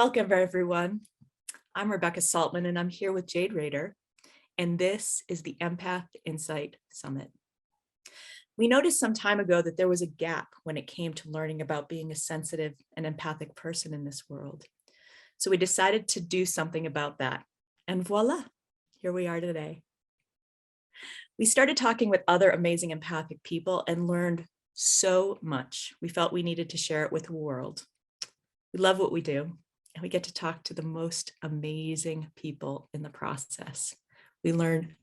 Welcome, everyone. I'm Rebecca Saltman, and I'm here with Jade Rader, and this is the EMPATH Insights Summit. We noticed some time ago that there was a gap when it came to learning about being a sensitive and empathic person in this world. So we decided to do something about that, and voila, here we are today. We started talking with other amazing empathic people and learned so much. We felt we needed to share it with the world. We love what we do, and we get to talk to the most amazing people in the process. We learn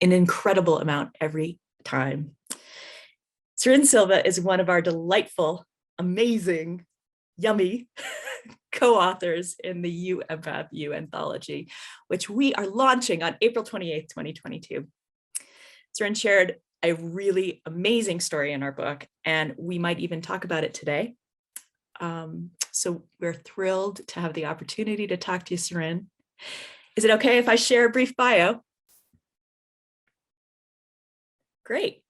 an incredible amount every time. Serin Silva is one of our delightful, amazing, yummy co-authors in the You Empath You anthology, which we are launching on April 28th, 2022. Serin shared a really amazing story in our book, and we might even talk about it today. So we're thrilled to have the opportunity to talk to you, Serin. Is it okay if I share a brief bio? Great.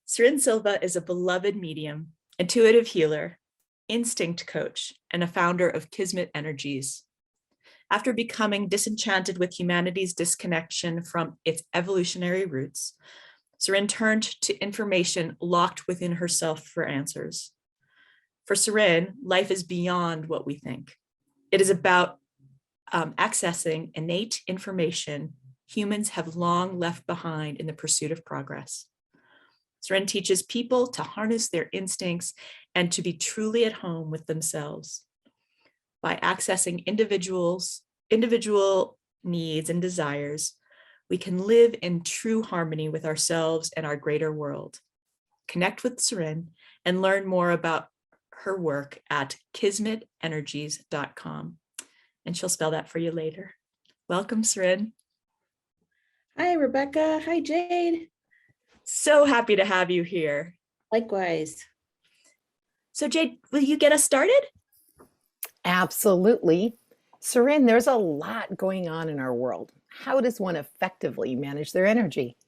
Serin Silva is a beloved medium, intuitive healer, instinct coach, and a founder of Kismet Energies. After becoming disenchanted with humanity's disconnection from its evolutionary roots, Serin turned to information locked within herself for answers. For Serin, life is beyond what we think. It is about accessing innate information humans have long left behind in the pursuit of progress. Serin teaches people to harness their instincts and to be truly at home with themselves. By accessing individual needs and desires, we can live in true harmony with ourselves and our greater world. Connect with Serin and learn more about her work at kismetenergies.com. And she'll spell that for you later. Welcome, Serin. Hi, Rebecca. Hi, Jade. So happy to have you here. Likewise. So Jade, will you get us started? Absolutely. Serin, there's a lot going on in our world. How does one effectively manage their energy?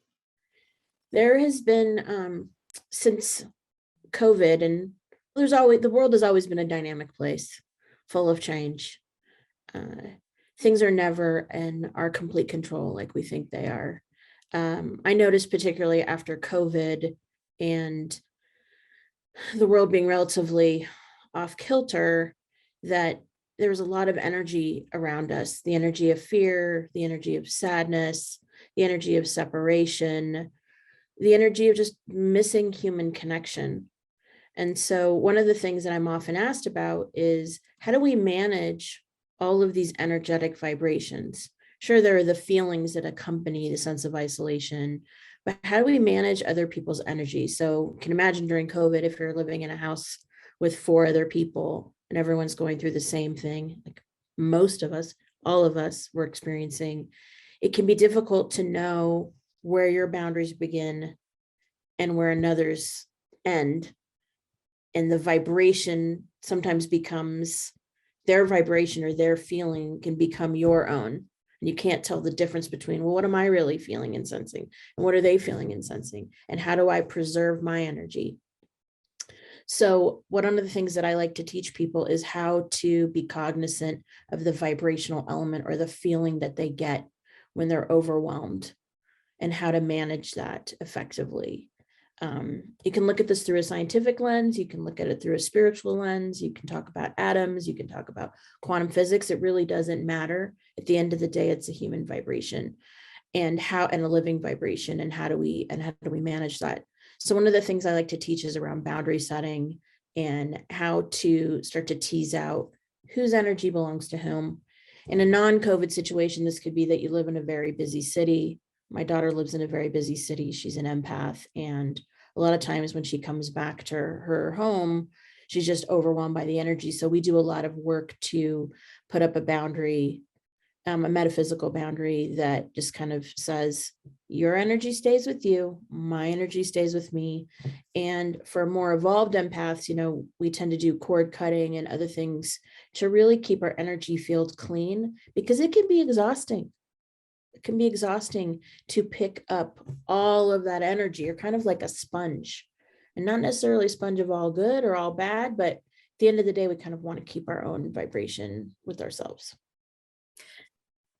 There has been, since COVID, and the world has always been a dynamic place, full of change. Things are never in our complete control like we think they are. I noticed particularly after COVID and the world being relatively off kilter that there was a lot of energy around us, the energy of fear, the energy of sadness, the energy of separation, the energy of just missing human connection. And so one of the things that I'm often asked about is, how do we manage all of these energetic vibrations? Sure, there are the feelings that accompany the sense of isolation, but how do we manage other people's energy? So you can imagine during COVID, if you're living in a house with 4 other people and everyone's going through the same thing, like most of us, all of us were experiencing, it can be difficult to know where your boundaries begin and where another's end. And the vibration sometimes becomes their vibration, or their feeling can become your own. And you can't tell the difference between, well, what am I really feeling and sensing? And what are they feeling and sensing? And how do I preserve my energy? So one of the things that I like to teach people is how to be cognizant of the vibrational element or the feeling that they get when they're overwhelmed, and how to manage that effectively. You can look at this through a scientific lens. You can look at it through a spiritual lens. You can talk about atoms. You can talk about quantum physics. It really doesn't matter. At the end of the day, it's a human vibration and a living vibration. And how do we manage that? So one of the things I like to teach is around boundary setting and how to start to tease out whose energy belongs to whom. In a non-COVID situation, this could be that you live in a very busy city. My daughter lives in a very busy city. She's an empath. And a lot of times when she comes back to her home, she's just overwhelmed by the energy. So we do a lot of work to put up a boundary, a metaphysical boundary that just kind of says, your energy stays with you, my energy stays with me. And for more evolved empaths, we tend to do cord cutting and other things to really keep our energy field clean, because it can be exhausting. It can be exhausting to pick up all of that energy. You're kind of like a sponge, and not necessarily a sponge of all good or all bad, but the end of the day, we kind of want to keep our own vibration with ourselves.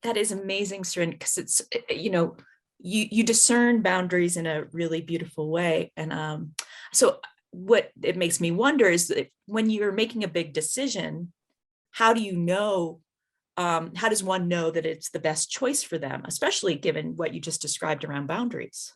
That is amazing, Serin, because it's, you discern boundaries in a really beautiful way. And so what it makes me wonder is that when you're making a big decision, how do you know, how does one know that it's the best choice for them, especially given what you just described around boundaries?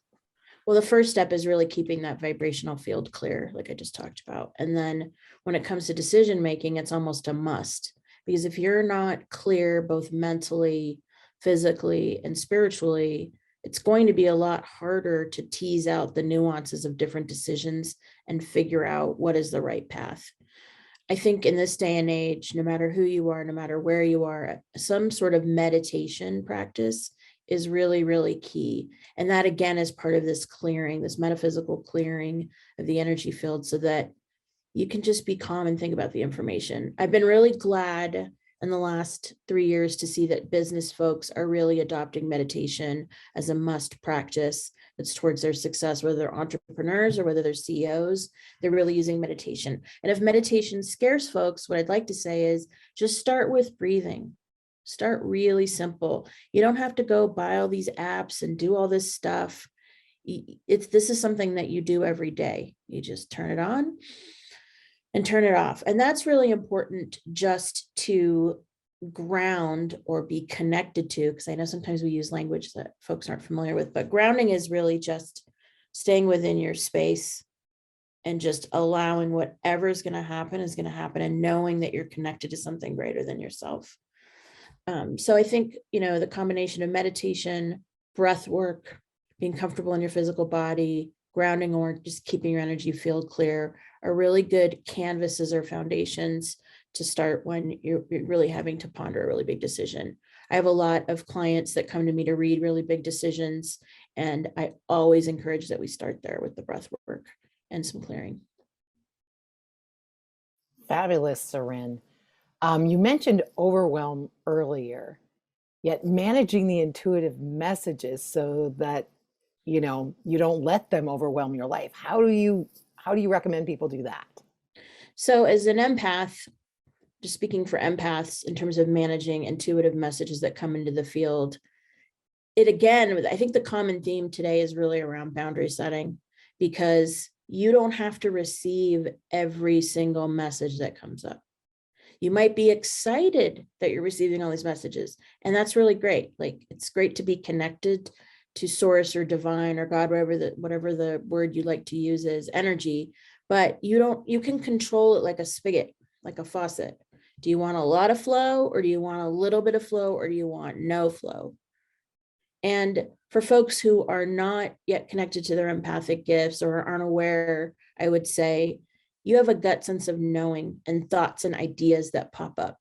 Well, the first step is really keeping that vibrational field clear, like I just talked about. And then when it comes to decision making, it's almost a must, because if you're not clear, both mentally, physically, and spiritually, it's going to be a lot harder to tease out the nuances of different decisions and figure out what is the right path. I think in this day and age, no matter who you are, no matter where you are, some sort of meditation practice is really, really key. And that again is part of this clearing, this metaphysical clearing of the energy field, so that you can just be calm and think about the information. I've been really glad in the last 3 years to see that business folks are really adopting meditation as a must practice that's towards their success, whether they're entrepreneurs or whether they're CEOs, they're really using meditation. And if meditation scares folks, what I'd like to say is just start with breathing. Start really simple. You don't have to go buy all these apps and do all this stuff. This is something that you do every day. You just turn it on and turn it off. And that's really important, just to ground or be connected to, because I know sometimes we use language that folks aren't familiar with, but grounding is really just staying within your space and just allowing whatever is going to happen and knowing that you're connected to something greater than yourself. So I think, the combination of meditation, breath work, being comfortable in your physical body, grounding, or just keeping your energy field clear are really good canvases or foundations to start when you're really having to ponder a really big decision. I have a lot of clients that come to me to read really big decisions, and I always encourage that we start there with the breath work and some clearing. Fabulous, Serin. You mentioned overwhelm earlier, yet managing the intuitive messages so that you don't let them overwhelm your life. How do you recommend people do that? So as an empath, just speaking for empaths in terms of managing intuitive messages that come into the field, I think the common theme today is really around boundary setting, because you don't have to receive every single message that comes up. You might be excited that you're receiving all these messages, and that's really great. Like, it's great to be connected to source or divine or God, whatever the word you like to use is, energy, but you can control it like a spigot, like a faucet. Do you want a lot of flow, or do you want a little bit of flow, or do you want no flow? And for folks who are not yet connected to their empathic gifts or aren't aware, I would say you have a gut sense of knowing and thoughts and ideas that pop up.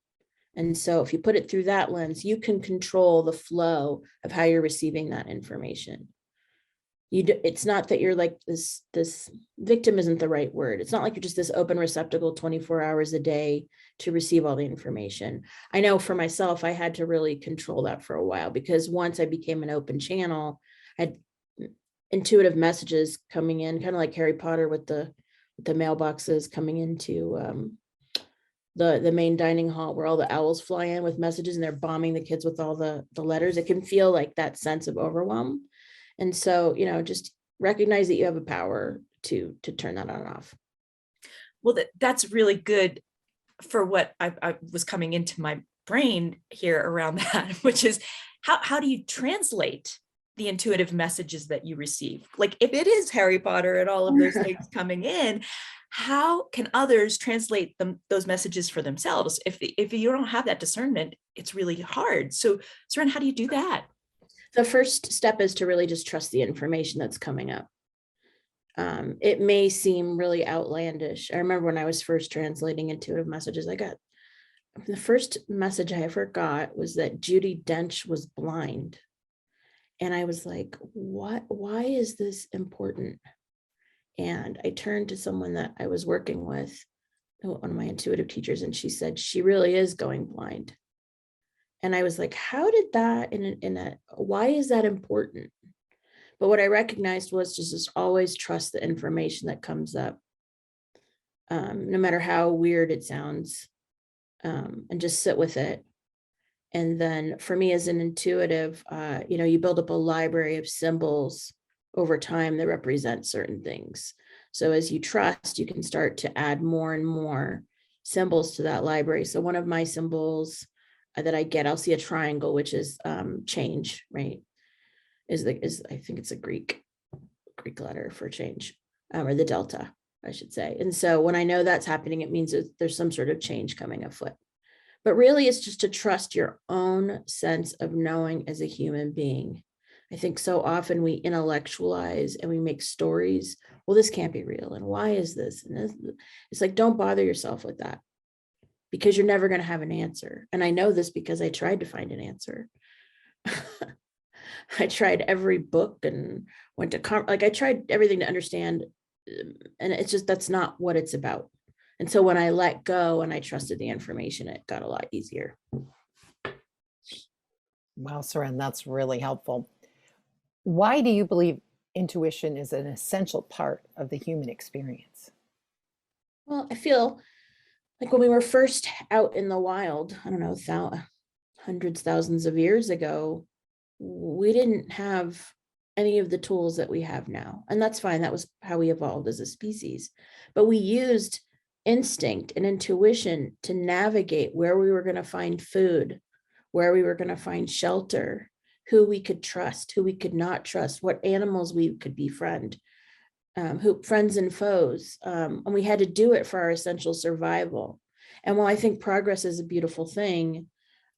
And so if you put it through that lens, you can control the flow of how you're receiving that information. It's not that you're like this victim isn't the right word. It's not like you're just this open receptacle 24 hours a day to receive all the information. I know for myself, I had to really control that for a while, because once I became an open channel, I had intuitive messages coming in, kind of like Harry Potter with the mailboxes coming into the main dining hall, where all the owls fly in with messages and they're bombing the kids with all the letters. It can feel like that sense of overwhelm. And so, just recognize that you have a power to turn that on and off. Well, that's really good for what I was coming into my brain here around that, which is how do you translate the intuitive messages that you receive? Like, if it is Harry Potter and all of those things coming in, how can others translate those messages for themselves? If you don't have that discernment, it's really hard. So, Serin, how do you do that? The first step is to really just trust the information that's coming up. It may seem really outlandish. I remember when I was first translating intuitive messages, the first message I ever got was that Judi Dench was blind. And I was like, what? Why is this important? And I turned to someone that I was working with, one of my intuitive teachers, and she said, she really is going blind. And I was like, how did that, why is that important? But what I recognized was just always trust the information that comes up. no matter how weird it sounds, and just sit with it. And then for me as an intuitive, you build up a library of symbols over time that represent certain things. So as you trust, you can start to add more and more symbols to that library. So one of my symbols that I get, I'll see a triangle, which is change, right? I think it's a Greek letter for change, or the delta, I should say. And so when I know that's happening, it means that there's some sort of change coming afoot. But really, it's just to trust your own sense of knowing as a human being. I think so often we intellectualize and we make stories. Well, this can't be real. And why is this? And this, it's like, don't bother yourself with that, because you're never going to have an answer. And I know this because I tried to find an answer. I tried every book and went to, I tried everything to understand. And it's just, that's not what it's about. And so when I let go and I trusted the information, it got a lot easier. Wow, Serin, that's really helpful. Why do you believe intuition is an essential part of the human experience? Well, I feel like when we were first out in the wild, I don't know, hundreds, thousands of years ago, we didn't have any of the tools that we have now. And that's fine. That was how we evolved as a species. But we used instinct and intuition to navigate where we were going to find food, where we were going to find shelter, who we could trust, who we could not trust, what animals we could befriend, who friends and foes. And we had to do it for our essential survival. And while I think progress is a beautiful thing,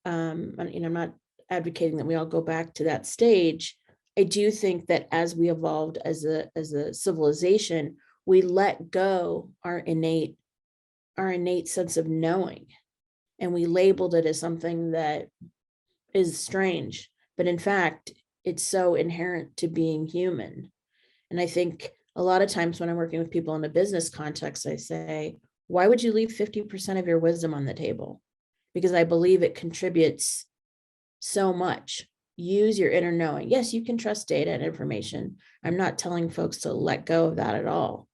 and, I'm not advocating that we all go back to that stage, I do think that as we evolved as a civilization, we let go our innate sense of knowing, and we labeled it as something that is strange, but in fact, it's so inherent to being human. And I think a lot of times when I'm working with people in a business context, I say, why would you leave 50% of your wisdom on the table? Because I believe it contributes so much. Use your inner knowing. Yes, you can trust data and information. I'm not telling folks to let go of that at all.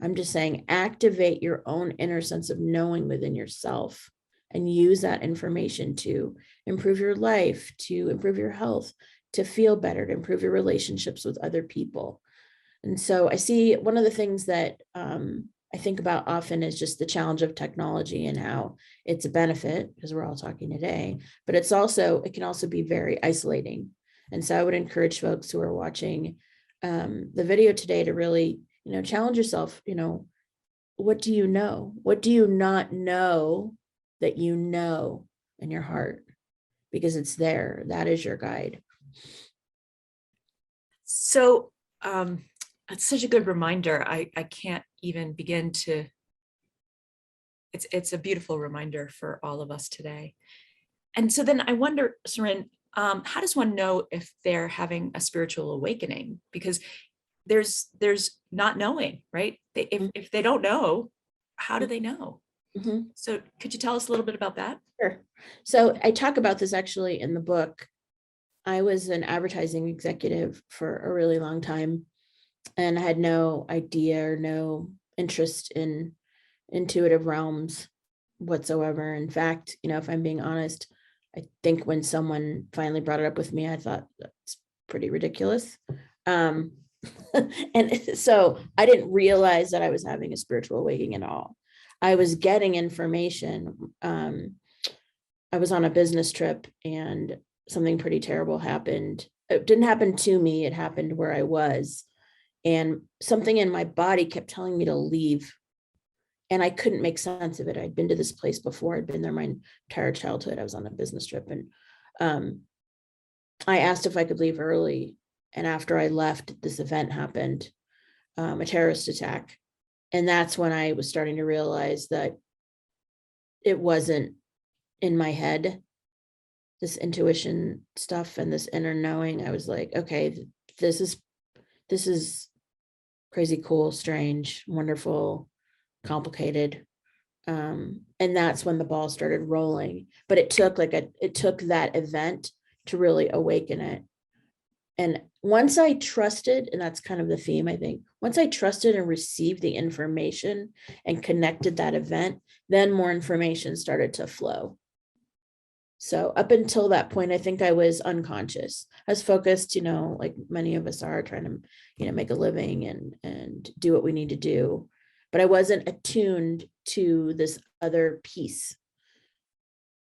I'm just saying activate your own inner sense of knowing within yourself and use that information to improve your life, to improve your health, to feel better, to improve your relationships with other people. And so I see one of the things that I think about often is just the challenge of technology and how it's a benefit, because we're all talking today, but it can also be very isolating. And so I would encourage folks who are watching the video today to really, challenge yourself. What do you know? What do you not know that you know in your heart? Because it's there. That is your guide. So it's such a good reminder. I can't even begin to, it's a beautiful reminder for all of us today. And so then I wonder, Serin, how does one know if they're having a spiritual awakening? Because there's not knowing, right? If they don't know, how do they know? Mm-hmm. So could you tell us a little bit about that? Sure. So I talk about this actually in the book. I was an advertising executive for a really long time, and I had no idea or no interest in intuitive realms whatsoever. In fact, if I'm being honest, I think when someone finally brought it up with me, I thought that's pretty ridiculous. And so I didn't realize that I was having a spiritual awakening at all. I was getting information. I was on a business trip and something pretty terrible happened. It didn't happen to me. It happened where I was. And something in my body kept telling me to leave. And I couldn't make sense of it. I'd been to this place before. I'd been there my entire childhood. I was on a business trip. And I asked if I could leave early. And after I left, this event happened, a terrorist attack. And that's when I was starting to realize that it wasn't in my head, this intuition stuff and this inner knowing. I was like, okay, this is crazy, cool, strange, wonderful, complicated. And that's when the ball started rolling. But it took that event to really awaken it. And once I trusted, and that's kind of the theme, I think, once I trusted and received the information and connected that event, then more information started to flow. So up until that point, I think I was unconscious. I was focused, like many of us are, trying to, make a living and do what we need to do. But I wasn't attuned to this other piece.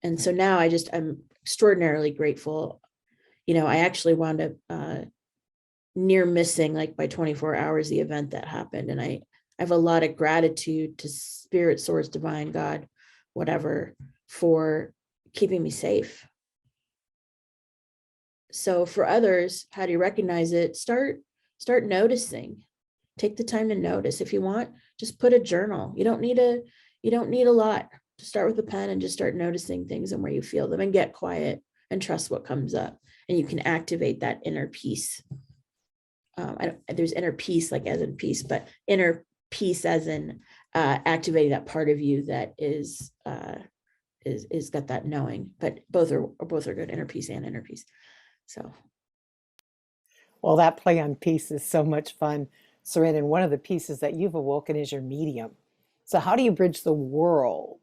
And so now I'm extraordinarily grateful. I actually wound up near missing, like by 24 hours, the event that happened. And I have a lot of gratitude to Spirit, Source, Divine, God, whatever, for keeping me safe. So for others, how do you recognize it? Start noticing. Take the time to notice. If you want, just put a journal. You don't need a lot. Just start with a pen and just start noticing things and where you feel them, and get quiet and trust what comes up. And you can activate that inner peace. There's inner peace, like as in peace, but inner peace as in activating that part of you that is got that knowing. But both are good, inner peace and inner peace. So, Well, that play on peace is so much fun, Serin. And one of the pieces that you've awoken is your medium. So how do you bridge the world,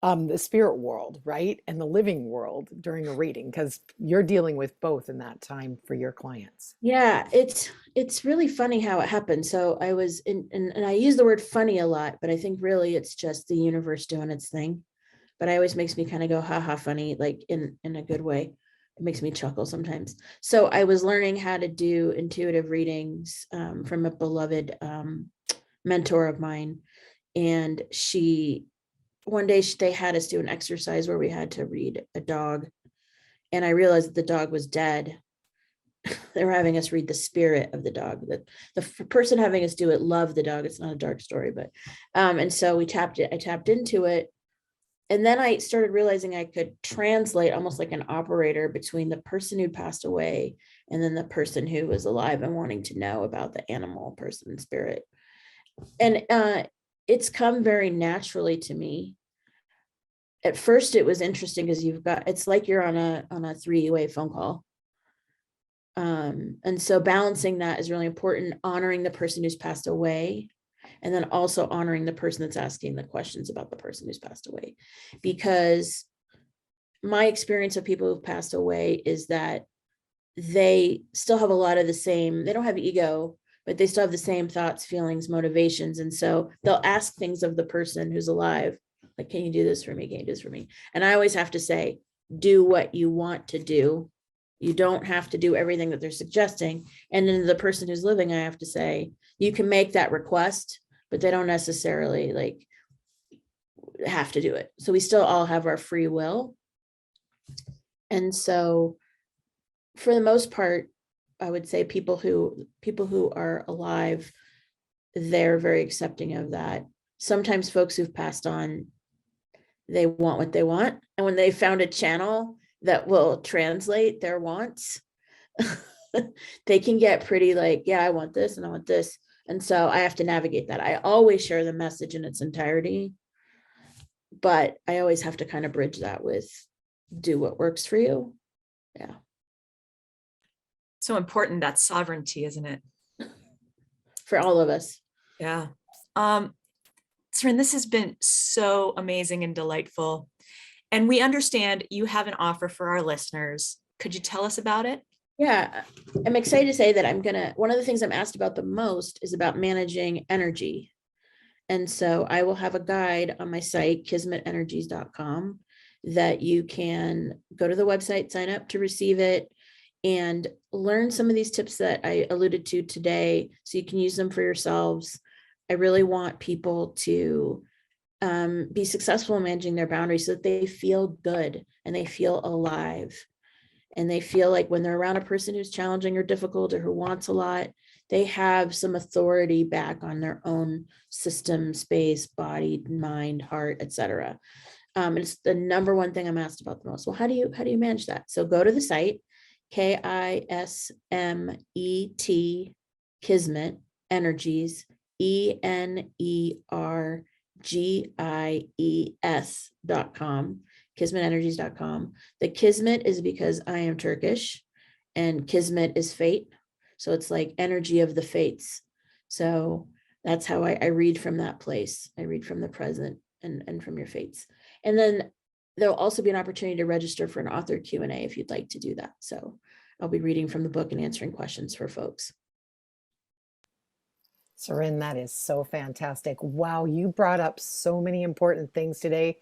the spirit world, right, and the living world during a reading? Because you're dealing with both in that time for your clients. yeah, it's really funny how it happened. So I was and I use the word funny a lot, but I think really it's just the universe doing its thing. But it always makes me kind of go, haha, funny, like in a good way. It makes me chuckle sometimes. So I was learning how to do intuitive readings from a beloved mentor of mine. And one day they had us do an exercise where we had to read a dog. And I realized that the dog was dead. They were having us read the spirit of the dog. The person having us do it loved the dog. It's not a dark story, but and so I tapped into it. And then I started realizing I could translate almost like an operator between the person who passed away and then the person who was alive and wanting to know about the animal person spirit. And it's come very naturally to me. At first it was interesting because it's like you're on a three-way phone call. And so balancing that is really important, honoring the person who's passed away, and then also honoring the person that's asking the questions about the person who's passed away. Because my experience of people who've passed away is that they still have a lot of the same, they don't have ego, but they still have the same thoughts, feelings, motivations. And so they'll ask things of the person who's alive, like, can you do this for me? Can you do this for me? And I always have to say, do what you want to do. You don't have to do everything that they're suggesting. And then the person who's living, I have to say, you can make that request, but they don't necessarily like have to do it. So we still all have our free will. And so for the most part, I would say people who are alive, they're very accepting of that. Sometimes folks who've passed on, they want what they want. And when they found a channel that will translate their wants, they can get pretty like, yeah, I want this and I want this. And so I have to navigate that. I always share the message in its entirety, but I always have to kind of bridge that with do what works for you. Yeah. So important, that sovereignty, isn't it? For all of us. Yeah. Serin, this has been so amazing and delightful. And we understand you have an offer for our listeners. Could you tell us about it? Yeah, I'm excited to say that one of the things I'm asked about the most is about managing energy. And so I will have a guide on my site, kismetenergies.com, that you can go to the website, sign up to receive it, and learn some of these tips that I alluded to today so you can use them for yourselves. I really want people to be successful in managing their boundaries so that they feel good and they feel alive. And they feel like when they're around a person who's challenging or difficult or who wants a lot, they have some authority back on their own system, space, body, mind, heart, etc. It's the number one thing I'm asked about the most. Well, how do you manage that? So go to the site, KISMET, Kismet Energies, ENERGIES.com, kismetenergies.com. The Kismet is because I am Turkish, and kismet is fate. So it's like energy of the fates. So that's how I read from that place. I read from the present and from your fates. And then there'll also be an opportunity to register for an author Q&A if you'd like to do that. So I'll be reading from the book and answering questions for folks. Serin, that is so fantastic. Wow, you brought up so many important things today.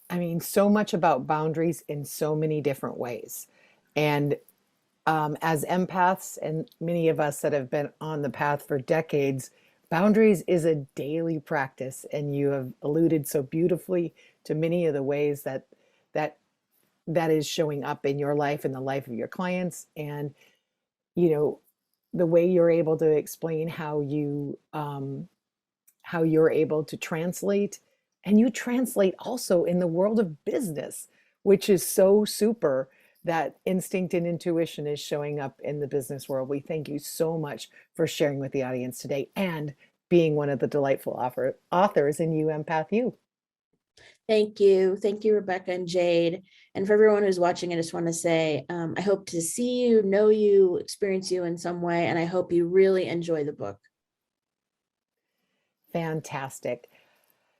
I mean, so much about boundaries in so many different ways. And as empaths, and many of us that have been on the path for decades, boundaries is a daily practice. And you have alluded so beautifully to many of the ways that is showing up in your life and the life of your clients. And, you know, the way you're able to explain how you're able to translate, and you translate also in the world of business, which is so super that instinct and intuition is showing up in the business world. We thank you so much for sharing with the audience today and being one of the delightful authors in You Empath You. Thank you. Thank you, Rebecca and Jade. And for everyone who's watching, I just want to say, I hope to see you, know you, experience you in some way, and I hope you really enjoy the book. Fantastic.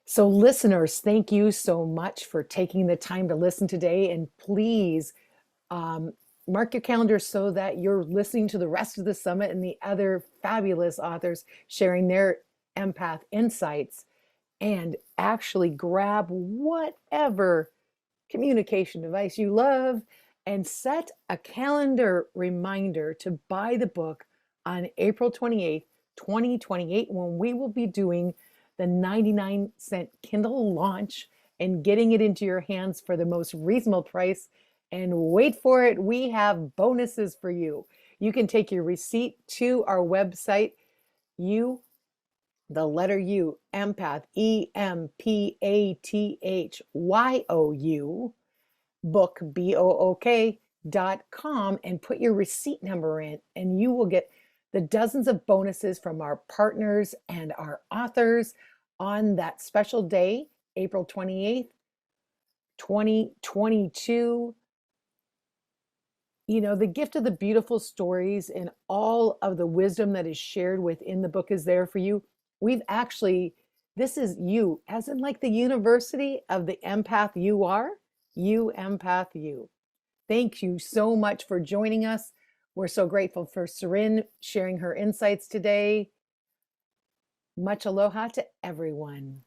So listeners, thank you so much for taking the time to listen today. And please mark your calendar so that you're listening to the rest of the summit and the other fabulous authors sharing their empath insights, and actually grab whatever communication device you love and set a calendar reminder to buy the book on April 28th, 2028, when we will be doing the 99-cent Kindle launch and getting it into your hands for the most reasonable price. And wait for it, we have bonuses for you. You can take your receipt to our website, the letter U, empath, EMPATHYOU, book, BOOK.com, and put your receipt number in, and you will get the dozens of bonuses from our partners and our authors on that special day, April 28th, 2022. You know, the gift of the beautiful stories and all of the wisdom that is shared within the book is there for you. This is you, as in like the University of the Empath You are, You Empath You. Thank you so much for joining us. We're so grateful for Serin sharing her insights today. Much aloha to everyone.